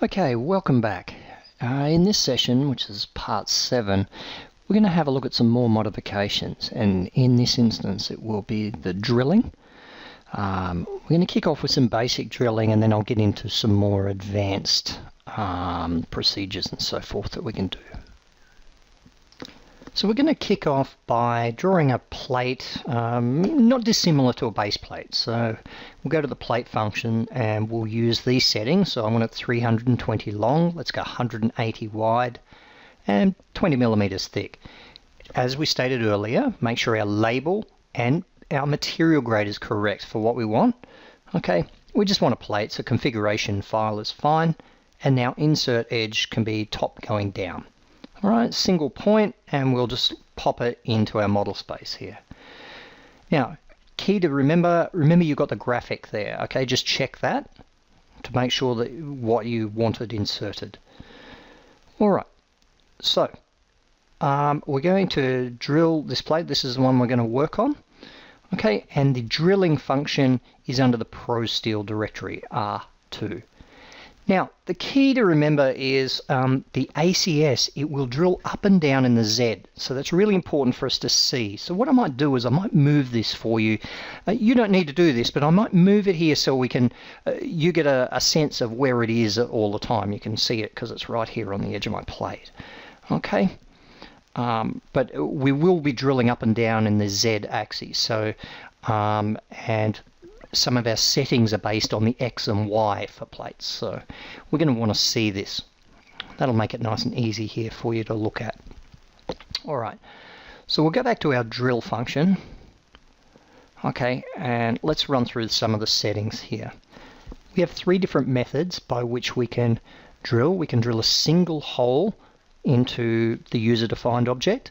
Okay, welcome back. In this session, which is part 7, we're going to have a look at some more modifications, and in this instance it will be the drilling. We're going to kick off with some basic drilling, and then I'll get into some more advanced procedures and so forth that we can do. So we're going to kick off by drawing a plate, not dissimilar to a base plate. So we'll go to the plate function and we'll use these settings. So I want it 320 long, let's go 180 wide and 20 millimeters thick. As we stated earlier, make sure our label and our material grade is correct for what we want. Okay, we just want a plate, so configuration file is fine, and now insert edge can be top going down. Alright, single point, and we'll just pop it into our model space here. Now, key to remember you've got the graphic there, okay? Just check that to make sure that what you wanted inserted. Alright, so we're going to drill this plate. This is the one we're going to work on. Okay, and the drilling function is under the ProSteel directory, R2. Now, the key to remember is the ACS, it will drill up and down in the Z. So that's really important for us to see. So what I might do is I might move this for you. You don't need to do this, but I might move it here so we can, you get a sense of where it is all the time. You can see it because it's right here on the edge of my plate. Okay, but we will be drilling up and down in the Z axis. So, and some of our settings are based on the X and Y for plates, so we're going to want to see this. That'll make it nice and easy here for you to look at. Alright, so we'll go back to our drill function. Okay, and let's run through some of the settings here. We have 3 different methods by which we can drill. We can drill a single hole into the user-defined object,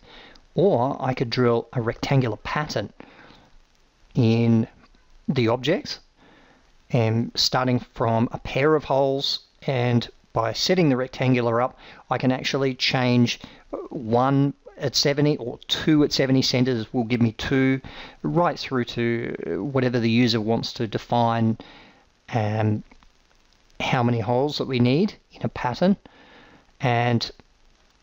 or I could drill a rectangular pattern in the object, and starting from a pair of holes, and by setting the rectangular up I can actually change 1 at 70 or 2 at 70 centers will give me 2, right through to whatever the user wants to define how many holes that we need in a pattern. And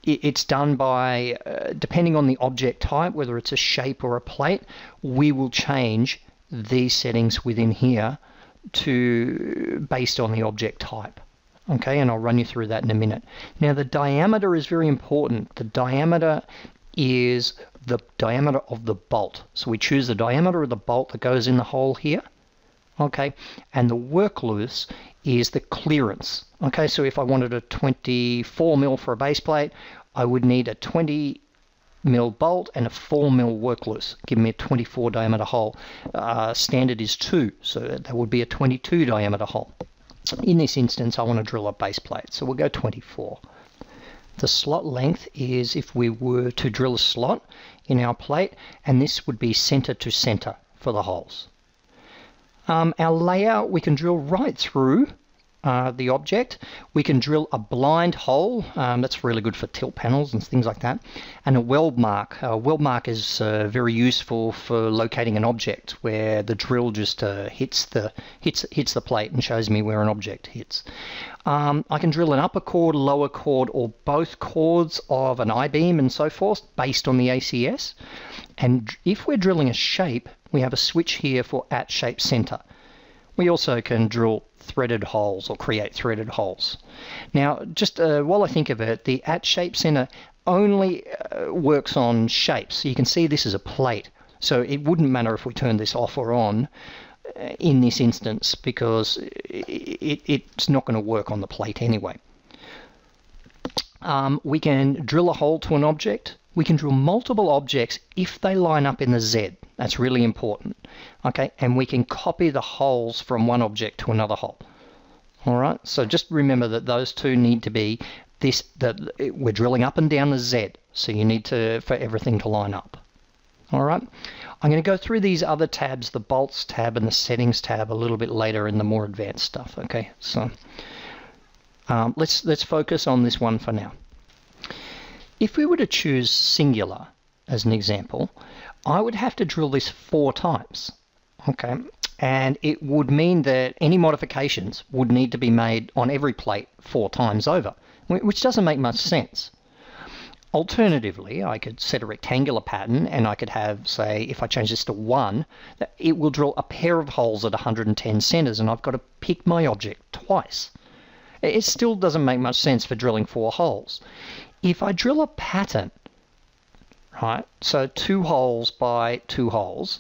it's done by depending on the object type, whether it's a shape or a plate, we will change these settings within here to based on the object type. Okay, and I'll run you through that in a minute. Now the diameter is very important. The diameter is the diameter of the bolt. So we choose the diameter of the bolt that goes in the hole here. Okay, and the work loose is the clearance. Okay, so if I wanted a 24 mil for a base plate, I would need a 20 mil bolt and a 4 mil work loose, give me a 24 diameter hole. Standard is 2, so that would be a 22 diameter hole. In this instance I want to drill a base plate, so we'll go 24. The slot length is if we were to drill a slot in our plate, and this would be center to center for the holes. Our layout, we can drill right through the object. We can drill a blind hole, that's really good for tilt panels and things like that, and a weld mark. A weld mark is very useful for locating an object where the drill just hits the plate and shows me where an object hits. I can drill an upper chord, lower chord, or both chords of an I-beam and so forth based on the ACS. And if we're drilling a shape, we have a switch here for at shape center. We also can drill threaded holes or create threaded holes. Now, just while I think of it, the at shape center only works on shapes. So you can see this is a plate, so it wouldn't matter if we turn this off or on in this instance, because it's not going to work on the plate anyway. We can drill a hole to an object. We can drill multiple objects if they line up in the Z. That's really important. Okay, and we can copy the holes from one object to another hole. All right, so just remember that those two need to be that we're drilling up and down the Z, so you need for everything to line up. All right, I'm going to go through these other tabs, the bolts tab and the settings tab, a little bit later in the more advanced stuff. Okay, so let's focus on this one for now. If we were to choose singular as an example, I would have to drill this 4 times. Okay, And it would mean that any modifications would need to be made on every plate 4 times over, which doesn't make much sense. Alternatively, I could set a rectangular pattern and I could have, say, if I change this to 1, it will drill a pair of holes at 110 centers and I've got to pick my object twice. It still doesn't make much sense for drilling 4 holes. If I drill a pattern, right, so 2 holes by 2 holes,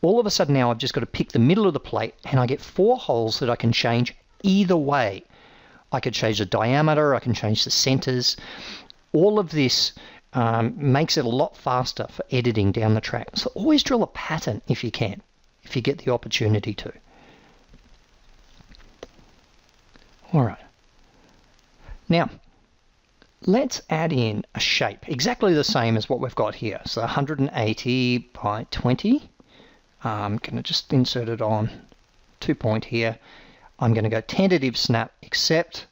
all of a sudden now I've just got to pick the middle of the plate and I get 4 holes that I can change either way. I could change the diameter, I can change the centers. All of this makes it a lot faster for editing down the track. So always drill a pattern if you can, if you get the opportunity to. All right. Now, let's add in a shape, exactly the same as what we've got here. So 180 by 20. I'm going to just insert it on 2 point here. I'm going to go tentative snap, accept,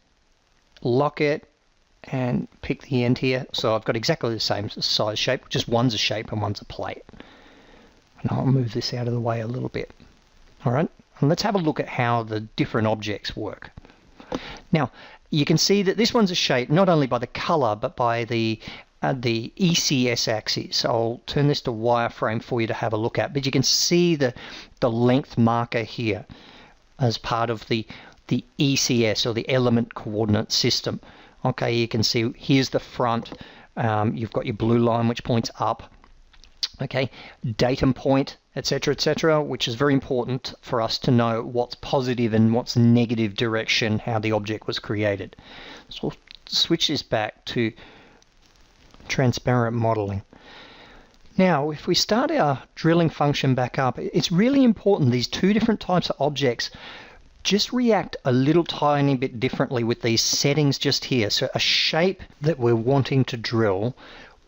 lock it, and pick the end here. So I've got exactly the same size shape, just one's a shape and one's a plate. And I'll move this out of the way a little bit. All right, and let's have a look at how the different objects work. Now, you can see that this one's a shape not only by the color, but by the ECS axis. I'll turn this to wireframe for you to have a look at, but you can see the length marker here as part of the ECS, or the element coordinate system. Okay, you can see here's the front. You've got your blue line which points up. Okay, datum point, etc., which is very important for us to know what's positive and what's negative direction, how the object was created. So we'll switch this back to transparent modeling. Now, if we start our drilling function back up, it's really important these 2 different types of objects just react a little tiny bit differently with these settings just here. So a shape that we're wanting to drill,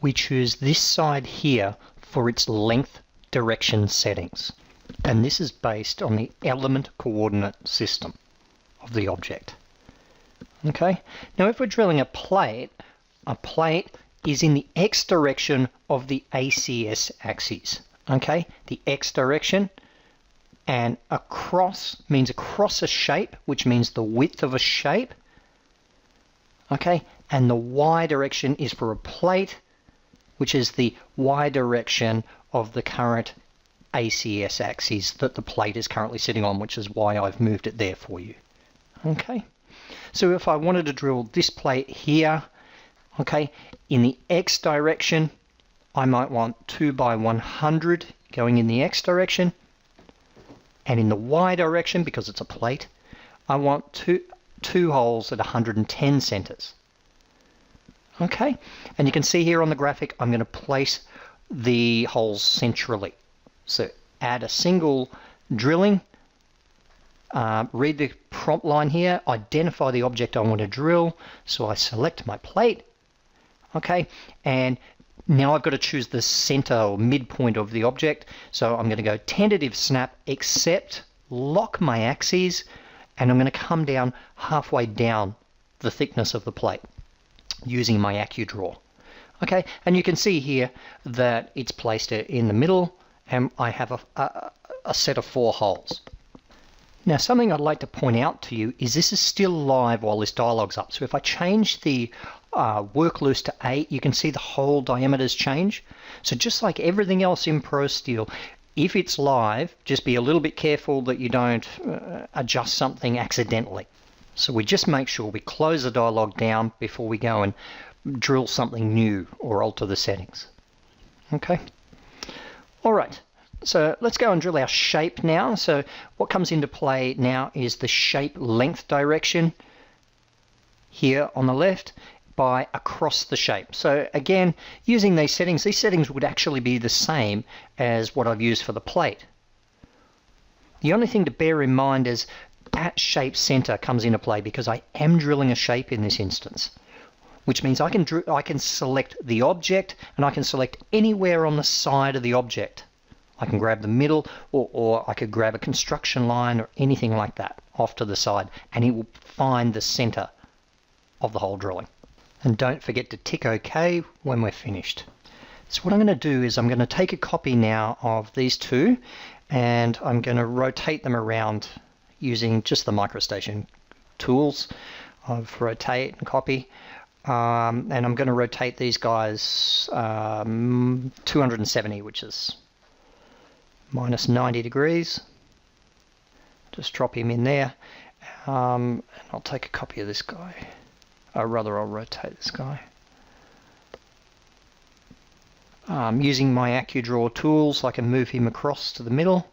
we choose this side here for its length direction settings. And this is based on the element coordinate system of the object. Okay, now if we're drilling a plate is in the X direction of the ACS axis. Okay, the X direction, and across means across a shape, which means the width of a shape. Okay, and the Y direction is for a plate, which is the Y direction of the current ACS axis that the plate is currently sitting on, which is why I've moved it there for you. Okay, so if I wanted to drill this plate here, okay, in the X direction, I might want 2 by 100 going in the X direction, and in the Y direction, because it's a plate, I want two holes at 110 centers. Okay, and you can see here on the graphic, I'm going to place the holes centrally. So add a single drilling, read the prompt line here, identify the object I want to drill, so I select my plate. Okay, and now I've got to choose the center or midpoint of the object. So I'm going to go tentative snap, accept, lock my axes, and I'm going to come down halfway down the thickness of the plate using my AccuDraw. Okay, and you can see here that it's placed in the middle, and I have a set of 4 holes. Now, something I'd like to point out to you is this is still live while this dialog's up. So if I change the work loose to 8, you can see the hole diameters change. So just like everything else in ProSteel, if it's live, just be a little bit careful that you don't adjust something accidentally. So we just make sure we close the dialog down before we go and drill something new or alter the settings. Okay. All right. So let's go and drill our shape now. So what comes into play now is the shape length direction here on the left by across the shape. So again, using these settings would actually be the same as what I've used for the plate. The only thing to bear in mind is that shape center comes into play because I am drilling a shape in this instance, which means I can select the object and I can select anywhere on the side of the object. I can grab the middle, or I could grab a construction line or anything like that off to the side, and it will find the center of the hole drilling. And don't forget to tick OK when we're finished. So what I'm going to do is I'm going to take a copy now of these two, and I'm going to rotate them around using just the microstation tools of rotate and copy. And I'm going to rotate these guys 270, which is minus 90 degrees. Just drop him in there. And I'll take a copy of this guy. Or rather, I'll rotate this guy. Using my AccuDraw tools, I can move him across to the middle.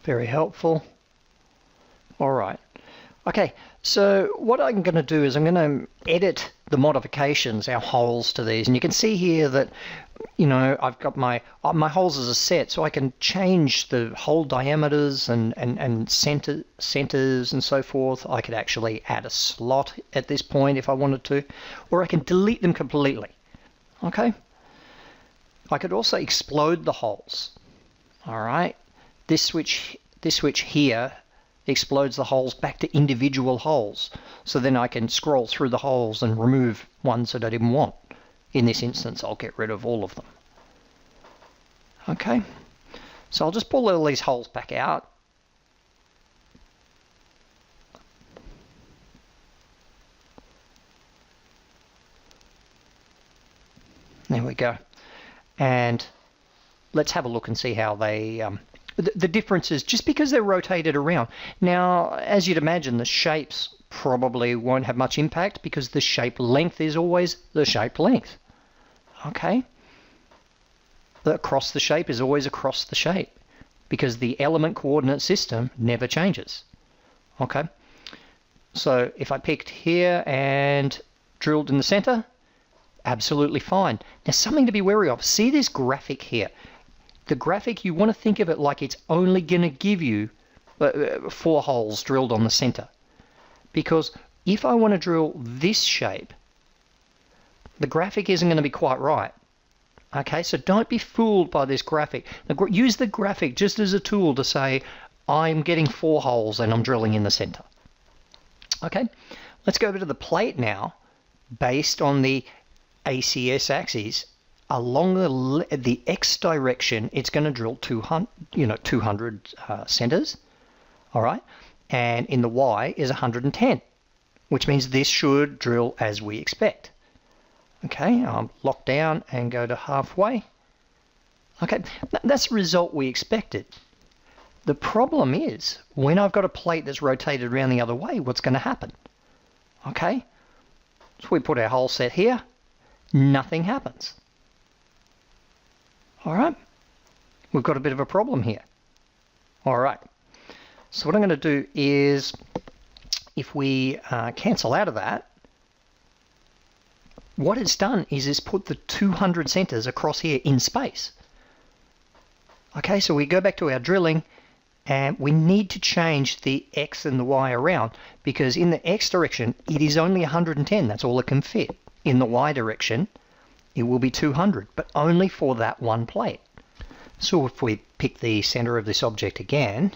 Very helpful. All right. Okay, so what I'm going to do is I'm going to edit the modifications, our holes to these. And you can see here that, you know, I've got my holes as a set, so I can change the hole diameters and centers and so forth. I could actually add a slot at this point if I wanted to, or I can delete them completely. Okay. I could also explode the holes. All right. This switch here explodes the holes back to individual holes. So then I can scroll through the holes and remove ones that I didn't want. In this instance, I'll get rid of all of them. Okay, so I'll just pull all these holes back out. There we go. And let's have a look and see how they... The difference is just because they're rotated around. Now, as you'd imagine, the shapes probably won't have much impact because the shape length is always the shape length. Okay? Across the shape is always across the shape because the element coordinate system never changes. Okay? So if I picked here and drilled in the center, absolutely fine. Now, something to be wary of. See this graphic here? The graphic, you want to think of it like it's only going to give you 4 holes drilled on the center. Because if I want to drill this shape, the graphic isn't going to be quite right. Okay, so don't be fooled by this graphic. Use the graphic just as a tool to say, I'm getting 4 holes and I'm drilling in the center. Okay, let's go over to the plate now. Based on the ACS axis, along the X direction, it's going to drill 200 centers, all right? And in the Y is 110, which means this should drill as we expect. Okay, lock down and go to halfway. Okay, that's the result we expected. The problem is, when I've got a plate that's rotated around the other way, what's going to happen? Okay, so we put our hole set here, nothing happens. All right, we've got a bit of a problem here. All right, so what I'm going to do is, if we cancel out of that, what it's done is it's put the 200 centers across here in space. Okay, so we go back to our drilling, and we need to change the X and the Y around, because in the X direction, it is only 110. That's all it can fit. In the Y direction, it will be 200, but only for that one plate. So if we pick the center of this object again,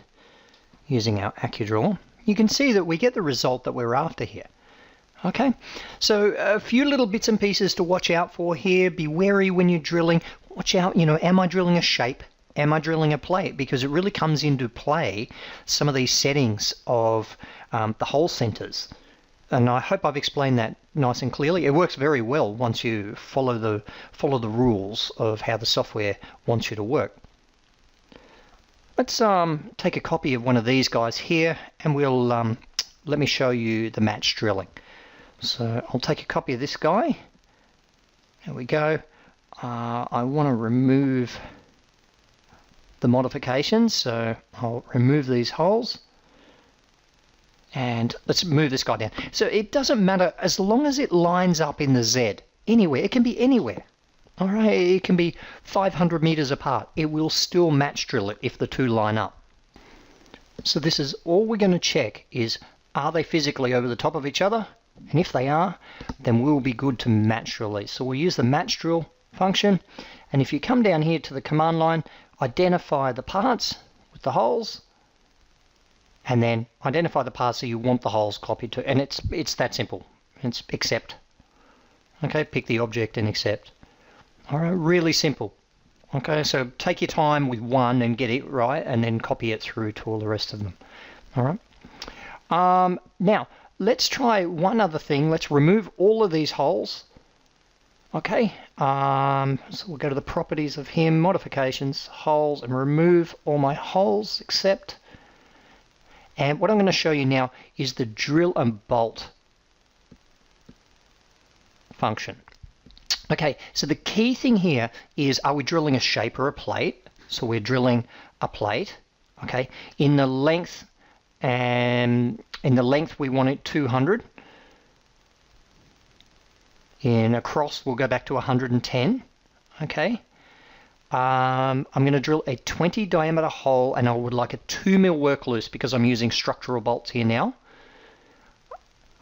using our AccuDraw, you can see that we get the result that we're after here. Okay, so a few little bits and pieces to watch out for here. Be wary when you're drilling. Watch out, am I drilling a shape? Am I drilling a plate? Because it really comes into play some of these settings of the hole centers. And I hope I've explained that nice and clearly. It works very well once you follow the rules of how the software wants you to work. Let's take a copy of one of these guys here, and we'll let me show you the match drilling. So I'll take a copy of this guy. There we go. I want to remove the modifications, so I'll remove these holes. And let's move this guy down. So it doesn't matter as long as it lines up in the Z. Anywhere. It can be anywhere. All right. It can be 500 meters apart. It will still match drill it if the two line up. So this is all we're going to check is, are they physically over the top of each other? And if they are, then we'll be good to match drill these. So we'll use the match drill function. And if you come down here to the command line, identify the parts with the holes, and then identify the parts that you want the holes copied to. And it's that simple. It's accept. Okay, pick the object and accept. All right, really simple. Okay, so take your time with one and get it right, and then copy it through to all the rest of them. All right. Now, let's try one other thing. Let's remove all of these holes. Okay, so we'll go to the properties of him, modifications, holes, and remove all my holes except. And what I'm going to show you now is the drill and bolt function. Okay, so the key thing here is, are we drilling a shape or a plate? So we're drilling a plate, okay? In the length, and in the length we want it 200. In across, we'll go back to 110, okay? I'm going to drill a 20 diameter hole, and I would like a 2 mil work loose because I'm using structural bolts here now.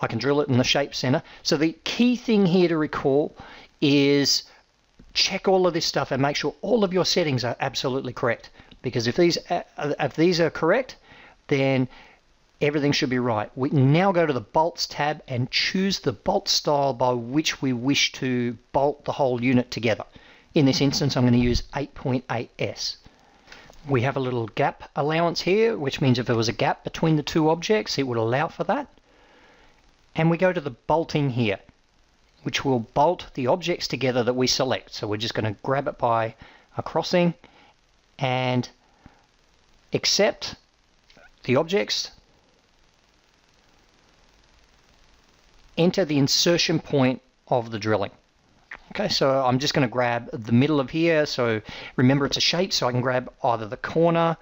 I can drill it in the shape center. So the key thing here to recall is check all of this stuff and make sure all of your settings are absolutely correct. Because if these are correct, then everything should be right. We can now go to the bolts tab and choose the bolt style by which we wish to bolt the whole unit together. In this instance, I'm going to use 8.8S. We have a little gap allowance here, which means if there was a gap between the two objects, it would allow for that. And we go to the bolting here, which will bolt the objects together that we select. So we're just going to grab it by a crossing and accept the objects. Enter the insertion point of the drilling. Okay, so I'm just going to grab the middle of here. So remember, it's a shape, so I can grab either the corner,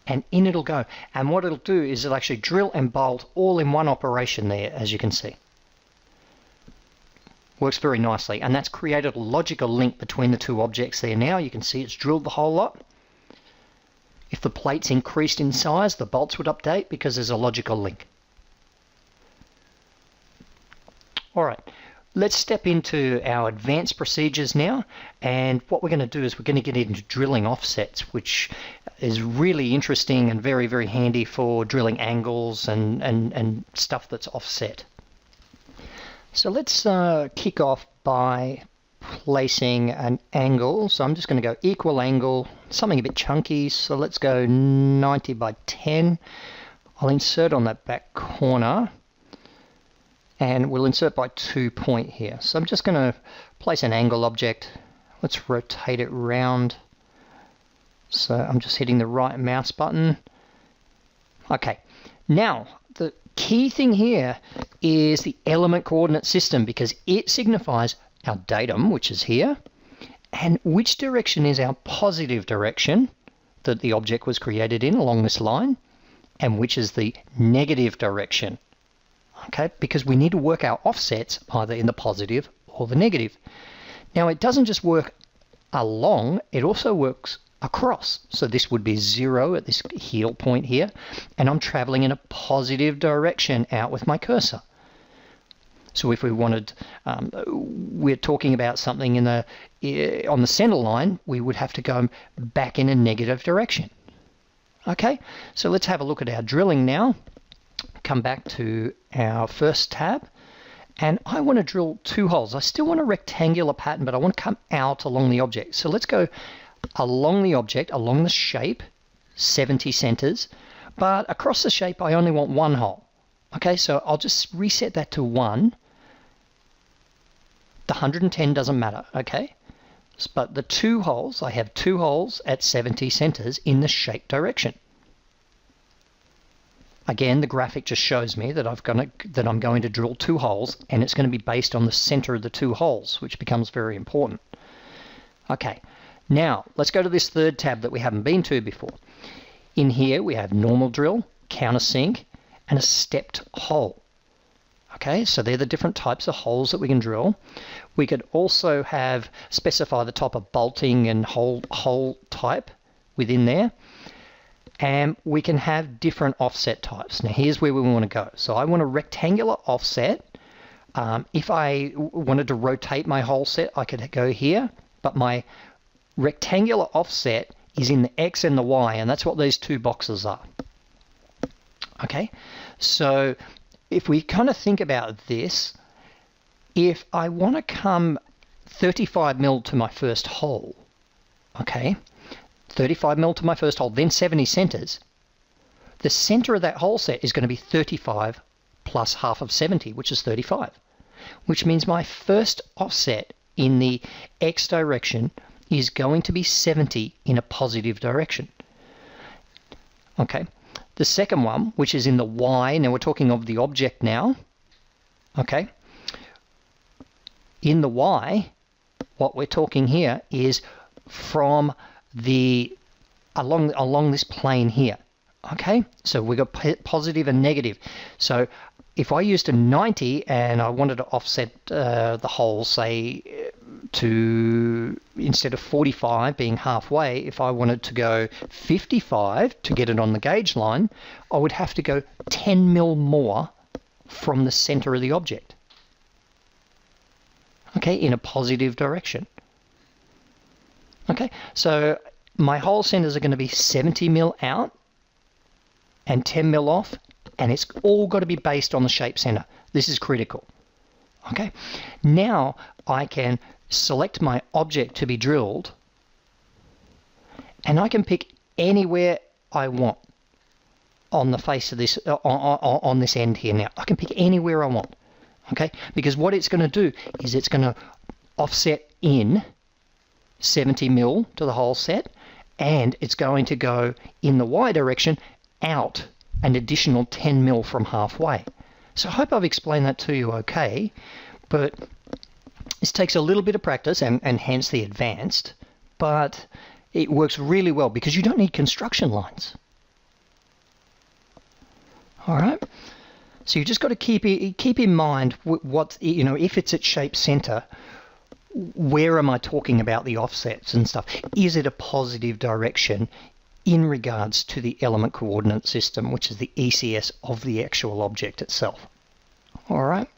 and in it'll go. And what it'll do is it'll actually drill and bolt all in one operation there, as you can see. Works very nicely, and that's created a logical link between the two objects there now. You can see it's drilled the whole lot. If the plate's increased in size, the bolts would update because there's a logical link. All right, let's step into our advanced procedures now, and what we're going to do is we're going to get into drilling offsets, which is really interesting and very, very handy for drilling angles and stuff that's offset. So let's kick off by placing an angle. So I'm just going to go equal angle, something a bit chunky, so let's go 90 by 10. I'll insert on that back corner. And we'll insert by 2 point here. So I'm just going to place an angle object. Let's rotate it round. So I'm just hitting the right mouse button. Okay, now the key thing here is the element coordinate system, because it signifies our datum, which is here, and which direction is our positive direction that the object was created in along this line, and which is the negative direction. Okay, because we need to work our offsets either in the positive or the negative. Now, it doesn't just work along, it also works across. So this would be 0 at this heel point here, and I'm traveling in a positive direction out with my cursor. So if we wanted, we're talking about something in on the center line, we would have to go back in a negative direction. Okay, so let's have a look at our drilling now. Come back to our first tab, and I want to drill 2 holes. I still want a rectangular pattern, but I want to come out along the object. So let's go along the object, along the shape, 70 centers, but across the shape I only want 1 hole. Okay, so I'll just reset that to 1. The 110 doesn't matter, okay? But the 2 holes, I have 2 holes at 70 centers in the shape direction. Again, the graphic just shows me that I'm going to drill 2 holes, and it's going to be based on the center of the 2 holes, which becomes very important. Okay, now let's go to this third tab that we haven't been to before. In here we have normal drill, countersink, and a stepped hole. Okay, so they're the different types of holes that we can drill. We could also have specify the type of bolting and hole type within there. And we can have different offset types. Now here's where we want to go. So I want a rectangular offset. If I wanted to rotate my whole set, I could go here, but my rectangular offset is in the X and the Y, and that's what these 2 boxes are. Okay, so if we kind of think about this, if I want to come 35 mil to my first hole, okay, 35 mil to my first hole, then 70 centers, the center of that hole set is going to be 35 plus half of 70, which is 35, which means my first offset in the X direction is going to be 70 in a positive direction. Okay, the second one, which is in the Y, now we're talking of the object now, okay, in the Y, what we're talking here is from the along this plane here. Okay, so we've got positive and negative. So if I used a 90 and I wanted to offset the hole, say, to, instead of 45 being halfway, if I wanted to go 55 to get it on the gauge line, I would have to go 10 mil more from the center of the object. Okay, in a positive direction. Okay, so my hole centers are going to be 70 mil out and 10 mil off, and it's all got to be based on the shape center. This is critical. Okay, now I can select my object to be drilled, and I can pick anywhere I want on the face of this, on this end here. Now I can pick anywhere I want. Okay, because what it's going to do is it's going to offset in 70 mil to the hole set, and it's going to go in the Y direction out an additional 10 mil from halfway. So I hope I've explained that to you okay, but this takes a little bit of practice and hence the advanced, but it works really well because you don't need construction lines. All right, so you just got to keep in mind what, you know, if it's at shape center, where am I talking about the offsets and stuff? Is it a positive direction in regards to the element coordinate system, which is the ECS of the actual object itself? All right.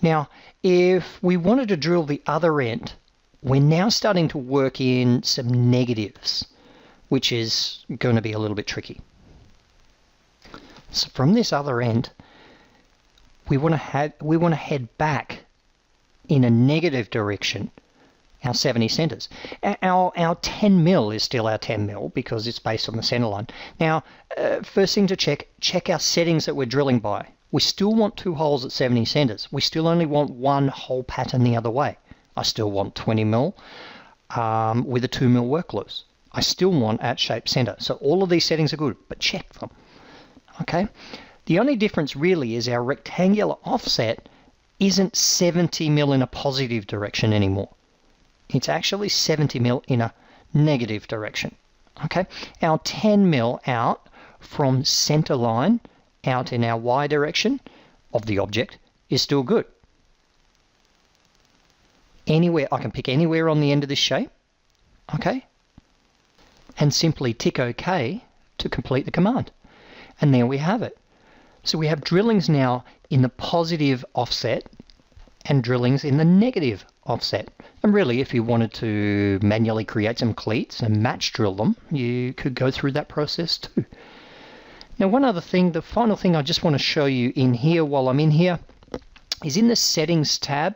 Now, if we wanted to drill the other end, we're now starting to work in some negatives, which is going to be a little bit tricky. So from this other end, we want to head back in a negative direction, our 70 centers. Our 10 mil is still our 10 mil because it's based on the center line. Now, first thing to check our settings that we're drilling by. We still want 2 holes at 70 centers. We still only want 1 hole pattern the other way. I still want 20 mil with a 2 mil work loose. I still want at shape center. So all of these settings are good, but check them. Okay. The only difference really is our rectangular offset isn't 70 mil in a positive direction anymore. It's actually 70 mil in a negative direction. Okay, our 10 mil out from center line out in our Y direction of the object is still good. Anywhere, I can pick anywhere on the end of this shape, okay, and simply tick OK to complete the command. And there we have it. So we have drillings now in the positive offset and drillings in the negative offset. And really, if you wanted to manually create some cleats and match drill them, you could go through that process too. Now, one other thing, the final thing I just want to show you in here while I'm in here is in the settings tab,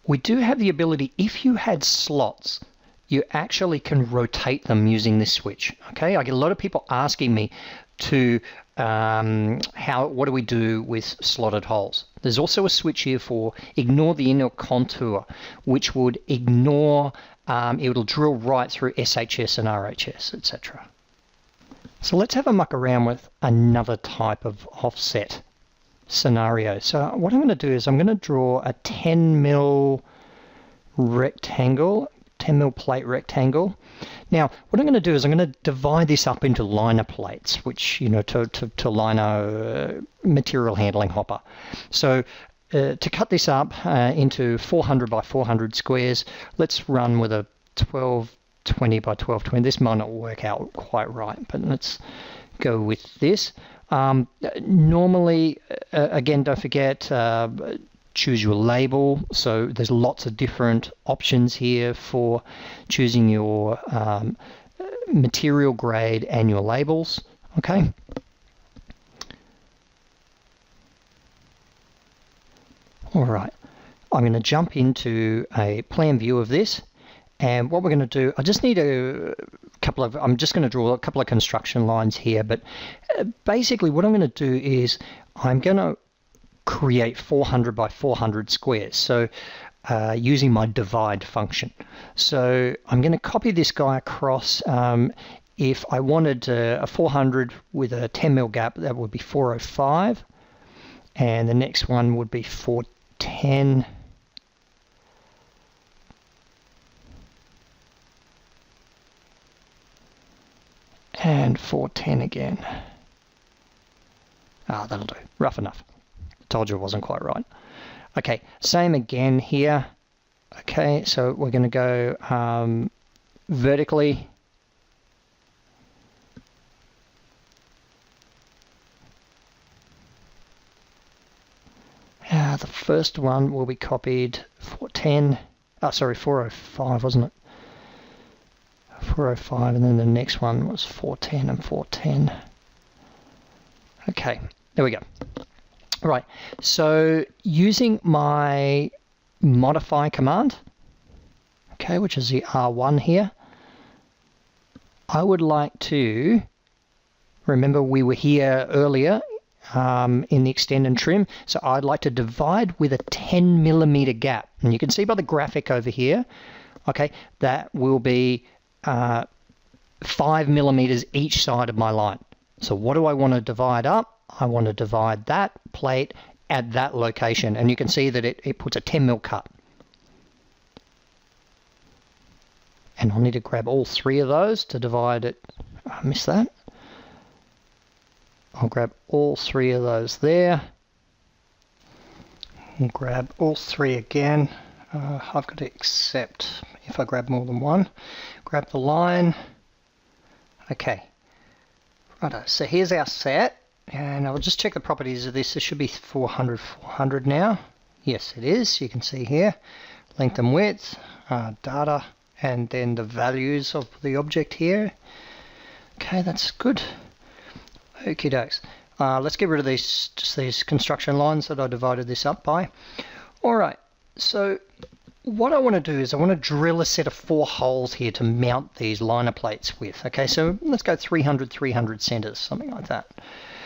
we do have the ability, if you had slots, you actually can rotate them using this switch. Okay, I get a lot of people asking me to what do we do with slotted holes? There's also a switch here for ignore the inner contour, which would ignore, it'll drill right through SHS and RHS, etc. So let's have a muck around with another type of offset scenario. So what I'm going to do is I'm going to draw a 10 mil rectangle, 10 mil plate rectangle. Now, what I'm going to do is I'm going to divide this up into liner plates, which, you know, to line a material handling hopper. So to cut this up into 400 by 400 squares, let's run with a 1220 by 1220. This might not work out quite right, but let's go with this. Normally, again, don't forget, choose your label. So there's lots of different options here for choosing your material grade and your labels. Okay. All right. I'm going to jump into a plan view of this. And what we're going to do, I just need I'm just going to draw a couple of construction lines here, but basically what I'm going to do is I'm going to create 400 by 400 squares. So using my divide function. So I'm going to copy this guy across. If I wanted a 400 with a 10 mil gap, that would be 405. And the next one would be 410. And 410 again. That'll do. Rough enough. Told you it wasn't quite right. Okay, same again here. Okay, so we're going to go vertically. The first one will be copied 410. Sorry, 405, wasn't it? 405, and then the next one was 410 and 410. Okay, there we go. Right, so using my modify command, okay, which is the R1 here, I would like to, remember we were here earlier in the extend and trim, so I'd like to divide with a 10 millimeter gap. And you can see by the graphic over here, okay, that will be 5 millimeters each side of my line. So what do I want to divide up? I want to divide that plate at that location, and you can see that it puts a 10 mil cut. And I'll need to grab all three of those to divide it. I missed that. I'll grab all three of those there. We'll grab all three again. I've got to accept if I grab more than one. Grab the line. Okay. Righto, so here's our set. And I'll just check the properties of this. This should be 400 now. Yes, it is. You can see here. Length and width, data, and then the values of the object here. Okay, that's good. Okie dokes. Let's get rid of these construction lines that I divided this up by. Alright, so what I want to do is I want to drill a set of 4 holes here to mount these liner plates with. Okay, so let's go 300 centers, something like that.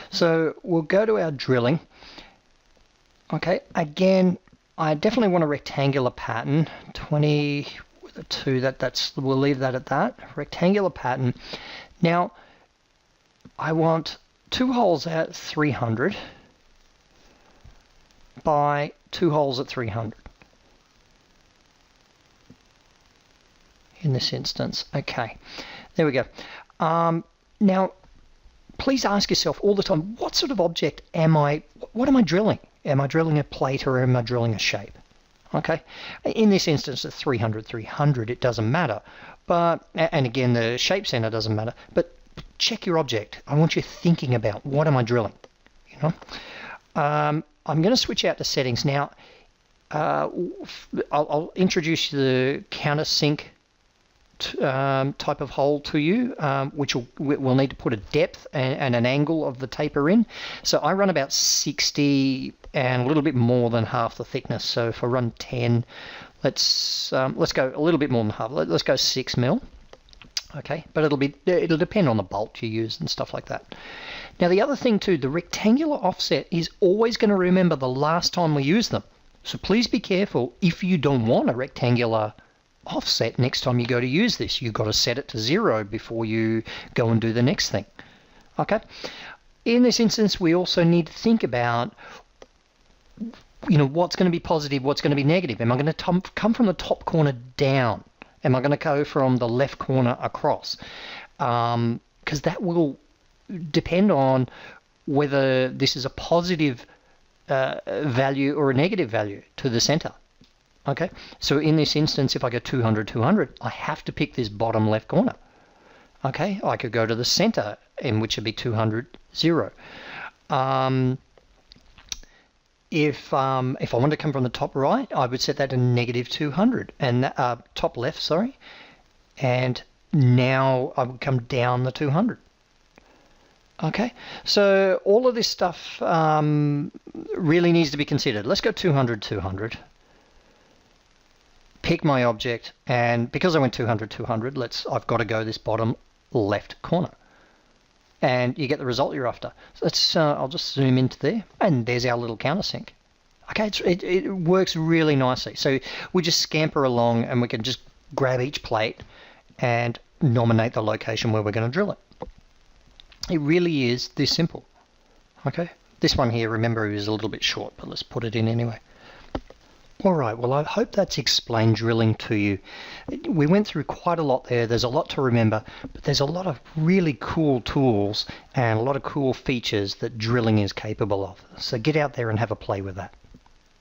So we'll go to our drilling. Okay, again, I definitely want a rectangular pattern. 20 with a 2, we'll leave that at that. Rectangular pattern. Now, I want 2 holes at 300 by 2 holes at 300. In this instance. Okay, there we go. Now, please ask yourself all the time, what sort of object what am I drilling? Am I drilling a plate or am I drilling a shape? Okay, in this instance at 300, it doesn't matter. But, and again, the shape center doesn't matter, but check your object. I want you thinking about what am I drilling, you know? I'm going to switch out to settings now. I'll introduce the countersink type of hole to you, which we'll need to put a depth and an angle of the taper in. So I run about 60 and a little bit more than half the thickness. So if I run 10, let's go a little bit more than half. Let's go 6 mil. Okay, but it'll depend on the bolt you use and stuff like that. Now the other thing too, the rectangular offset is always going to remember the last time we used them. So please be careful if you don't want a rectangular offset next time you go to use this. You've got to set it to 0 before you go and do the next thing. Okay. In this instance, we also need to think about, you know, what's going to be positive, what's going to be negative. Am I going to come from the top corner down? Am I going to go from the left corner across? Because that will depend on whether this is a positive value or a negative value to the center. Okay, so in this instance, if I go 200, I have to pick this bottom left corner. Okay, I could go to the center, in which would be 200, 0. If I want to come from the top right, I would set that to negative 200, and top left, sorry. And now I would come down the 200. Okay, so all of this stuff really needs to be considered. Let's go 200. pick my object, and because I went 200, 200, I've got to go this bottom left corner. And you get the result you're after. So I'll just zoom into there, and there's our little countersink. Okay, it works really nicely. So we just scamper along, and we can just grab each plate and nominate the location where we're going to drill it. It really is this simple. Okay, this one here, remember, is a little bit short, but let's put it in anyway. Alright, well I hope that's explained drilling to you. We went through quite a lot there, there's a lot to remember, but there's a lot of really cool tools and a lot of cool features that drilling is capable of. So get out there and have a play with that.